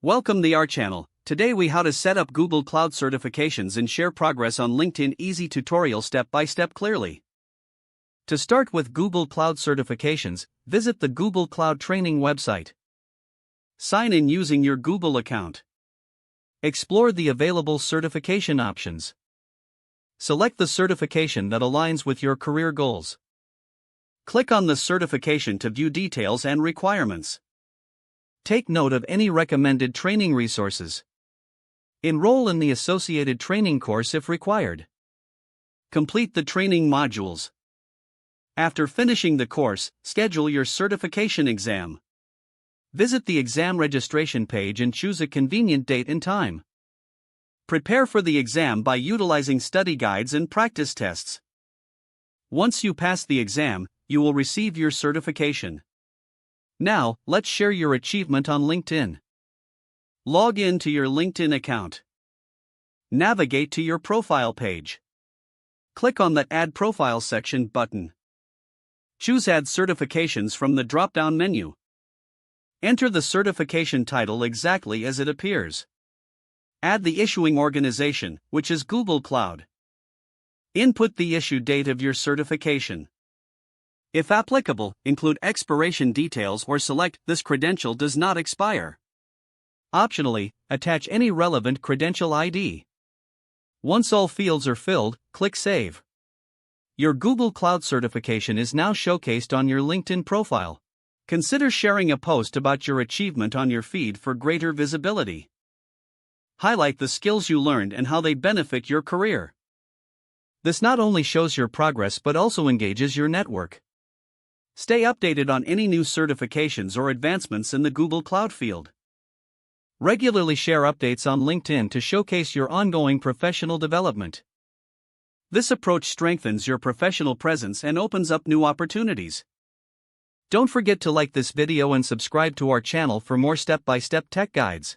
Welcome to our channel. Today we how to set up Google Cloud certifications and share progress on LinkedIn. Easy tutorial step by step clearly. To start with Google Cloud certifications, visit the Google Cloud Training website. Sign in using your Google account. Explore the available certification options. Select the certification that aligns with your career goals. Click on the certification to view details and requirements. Take note of any recommended training resources. Enroll in the associated training course if required. Complete the training modules. After finishing the course, schedule your certification exam. Visit the exam registration page and choose a convenient date and time. Prepare for the exam by utilizing study guides and practice tests. Once you pass the exam, you will receive your certification. Now, let's share your achievement on LinkedIn. Log in to your LinkedIn account. Navigate to your profile page. Click on the Add Profile section button. Choose Add Certifications from the drop-down menu. Enter the certification title exactly as it appears. Add the issuing organization, which is Google Cloud. Input the issue date of your certification. If applicable, include expiration details or select "This credential does not expire." Optionally, attach any relevant credential ID. Once all fields are filled, click Save. Your Google Cloud certification is now showcased on your LinkedIn profile. Consider sharing a post about your achievement on your feed for greater visibility. Highlight the skills you learned and how they benefit your career. This not only shows your progress but also engages your network. Stay updated on any new certifications or advancements in the Google Cloud field. Regularly share updates on LinkedIn to showcase your ongoing professional development. This approach strengthens your professional presence and opens up new opportunities. Don't forget to like this video and subscribe to our channel for more step-by-step tech guides.